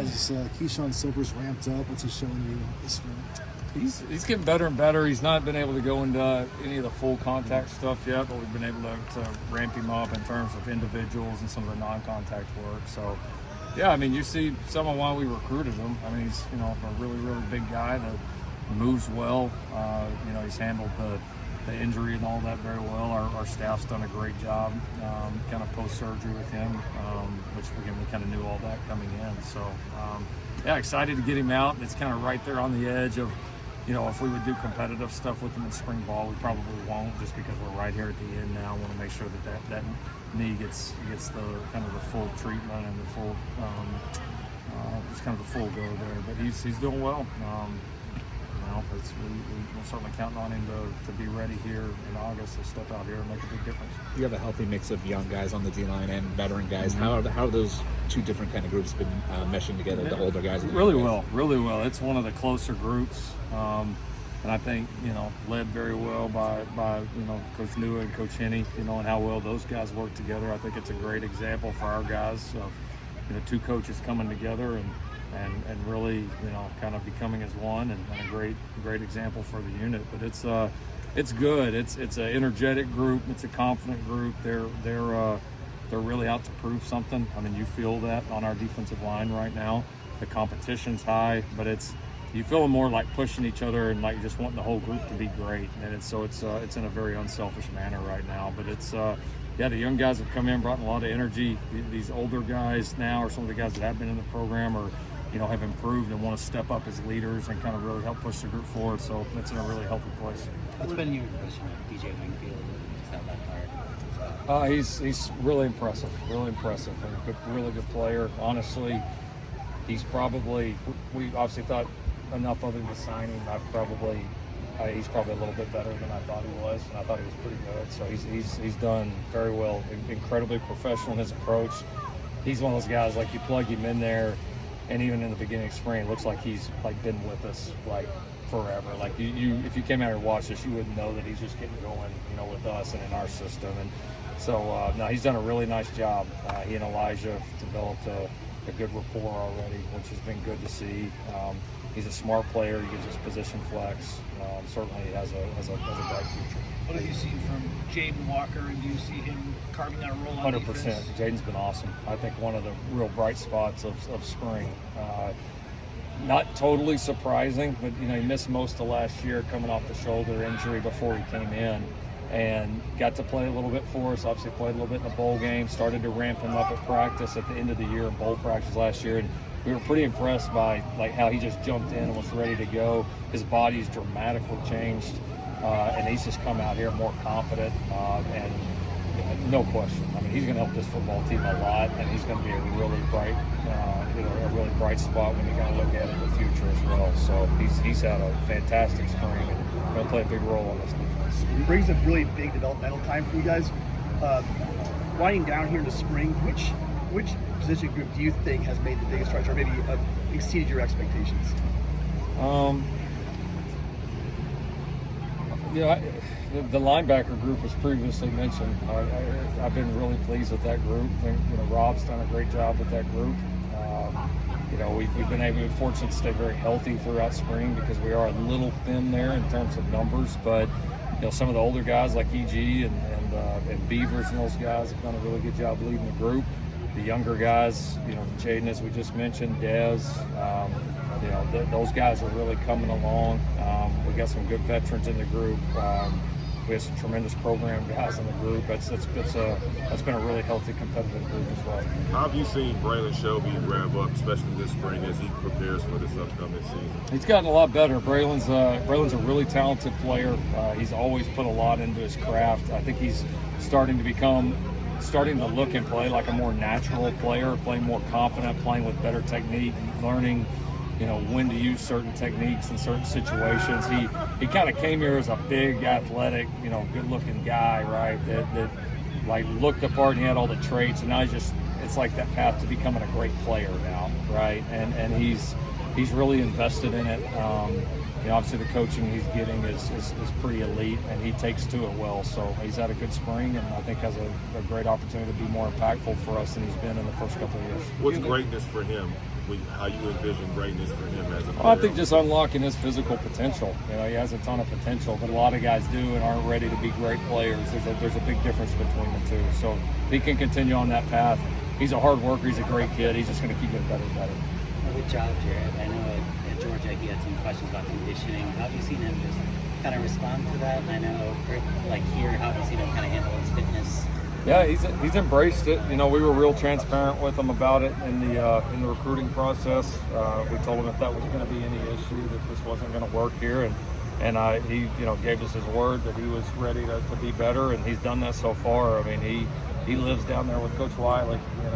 as Keyshawn Silver's ramped up? What's he showing you this spring? He's getting better and better. He's not been able to go into any of the full contact stuff yet, but we've been able to ramp him up in terms of individuals and some of the non-contact work. So, yeah, I mean, you see some of why we recruited him. I mean, he's, a really, really big guy that moves well. He's handled the injury and all that very well. Our staff's done a great job kind of post-surgery with him, which, again, we kind of knew all that coming in. So, excited to get him out. It's kind of right there on the edge of, if we would do competitive stuff with him in spring ball, we probably won't, just because we're right here at the end now. I want to make sure that knee gets the kind of the full treatment and the full, just kind of the full go there. But he's doing well. We're certainly counting on him to be ready here in August to step out here and make a big difference. You have a healthy mix of young guys on the D-line and veteran guys. Mm-hmm. How have those two different kind of groups been meshing together, the older guys and the really young guys? Really well. It's one of the closer groups, and I think, led very well by Coach Nua and Coach Henney, and how well those guys work together. I think it's a great example for our guys of, two coaches coming together and really, kind of becoming as one, and a great example for the unit. But it's good. It's an energetic group. It's a confident group. They're really out to prove something. I mean, you feel that on our defensive line right now. The competition's high, but you feel more like pushing each other and like just wanting the whole group to be great. And it's in a very unselfish manner right now. But the young guys have come in, brought in a lot of energy. These older guys now, or some of the guys that have been in the program, are have improved and want to step up as leaders and kind of really help push the group forward. So it's in a really healthy place. What's been your impression of DJ Wingfield, just that left guard? He's really impressive, and really good player. Honestly, he's probably, we obviously thought enough of him to sign him. He's probably a little bit better than I thought he was, and I thought he was pretty good. So he's done very well, incredibly professional in his approach. He's one of those guys, like, you plug him in there, and even in the beginning of spring, it looks like he's been with us forever. Like, you if you came out here and watched us, you wouldn't know that he's just getting going, with us and in our system. And so, he's done a really nice job. He and Elijah have developed a good rapport already, which has been good to see. He's a smart player. He gives us position flex. Certainly has a bright future. What have you seen from Jaden Walker, and do you see him carving that role on 100%. defense? Jaden's been awesome. I think one of the real bright spots of spring. Not totally surprising, but he missed most of last year coming off the shoulder injury before he came in, and got to play a little bit for us. Obviously played a little bit in the bowl game, started to ramp him up at practice at the end of the year in bowl practice last year, and we were pretty impressed by how he just jumped in and was ready to go. His body's dramatically changed, and he's just come out here more confident, and no question. I mean, he's going to help this football team a lot, and he's going to be a really bright spot when you kind of look at it in the future as well. So he's had a fantastic spring and going to play a big role on this defense. It brings a really big developmental time for you guys. Winding down here in the spring, which position group do you think has made the biggest strides, or maybe exceeded your expectations? The linebacker group was previously mentioned. I've been really pleased with that group. Rob's done a great job with that group. We've been fortunate to stay very healthy throughout spring, because we are a little thin there in terms of numbers. But some of the older guys like EG and Beavers and those guys have done a really good job leading the group. The younger guys, Jaden, as we just mentioned, Dez, those guys are really coming along. We got some good veterans in the group. We have some tremendous program guys in the group. That's been a really healthy, competitive group as well. How have you seen Braylon Shelby ramp up, especially this spring, as he prepares for this upcoming season? He's gotten a lot better. Braylon's a really talented player. He's always put a lot into his craft. I think he's starting to look and play like a more natural player, playing more confident, playing with better technique, learning when to use certain techniques in certain situations. He kind of came here as a big, athletic, good-looking guy, right? That looked the part, and he had all the traits, and now it's like that path to becoming a great player now, right? And he's really invested in it. Obviously the coaching he's getting is pretty elite, and he takes to it well. So he's had a good spring, and I think has a great opportunity to be more impactful for us than he's been in the first couple of years. What's greatness for him how you envision greatness for him as a player? Well, I think just unlocking his physical potential. You know, he has a ton of potential, but a lot of guys do and aren't ready to be great players. There's a big difference between the two. So if he can continue on that path, he's a hard worker. He's a great kid. He's just going to keep getting better and better. Well, good job, Jared. I know at Georgia he had some questions about conditioning. How have you seen him just kind of respond to that? And I know, like here, how have you seen him kind of handle his fitness? Yeah, he's embraced it. You know, we were real transparent with him about it in the recruiting process. We told him if that was going to be any issue, that this wasn't going to work here, and he gave us his word that he was ready to be better, and he's done that so far. I mean, he lives down there with Coach Riley. You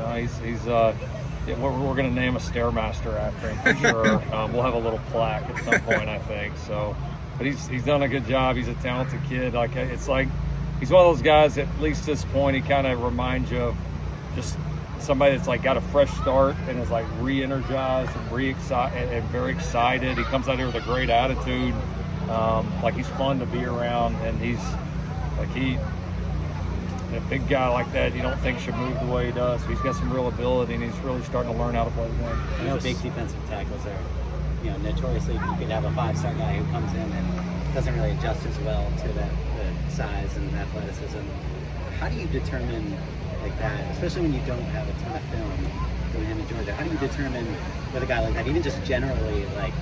know, we're going to name a Stairmaster after him for sure. We'll have a little plaque at some point, I think. So, but he's done a good job. He's a talented kid. He's one of those guys, at least this point, he kind of reminds you of just somebody that's like got a fresh start and is like re-energized and and very excited. He comes out here with a great attitude. He's fun to be around, and a big guy like that you don't think should move the way he does. But he's got some real ability, and he's really starting to learn how to play the game. I know big defensive tackles are, notoriously you could have a 5-star guy who comes in and doesn't really adjust as well to the size and athleticism. How do you determine like that, especially when you don't have a ton of film from him in Georgia? How do you determine with a guy like that, even just generally, like,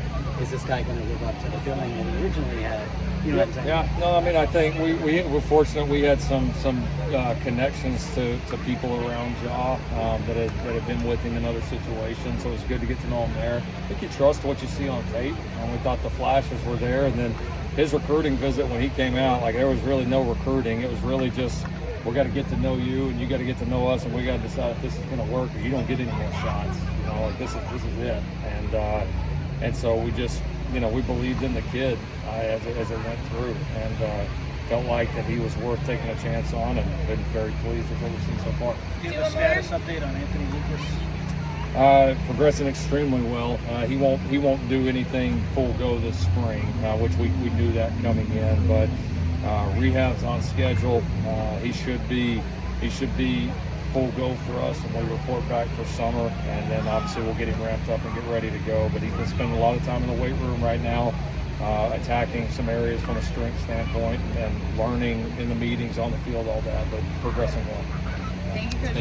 is this guy going to live up to the billing that he originally had? You know what I'm saying? Yeah, no, I mean, I think we're fortunate we had some connections to people around Ja that had been with him in other situations, so it was good to get to know him there. I think you trust what you see on tape, and we thought the flashes were there, and then his recruiting visit when he came out, there was really no recruiting. It was really just, we got to get to know you, and you got to get to know us, and we got to decide if this is going to work, or you don't get any more shots. This is it. And so we just, we believed in the kid as it went through, and felt like that he was worth taking a chance on, and been very pleased with what we've seen so far. Do you have a status update on Anthony Lucas? Progressing extremely well. He won't do anything full go this spring, which we knew that coming in. But rehab's on schedule. He should be full go for us when we report back for summer, and then obviously we'll get him ramped up and get ready to go. But he's been spending a lot of time in the weight room right now, attacking some areas from a strength standpoint and learning in the meetings on the field, all that. But progressing well. Thank you, Coach.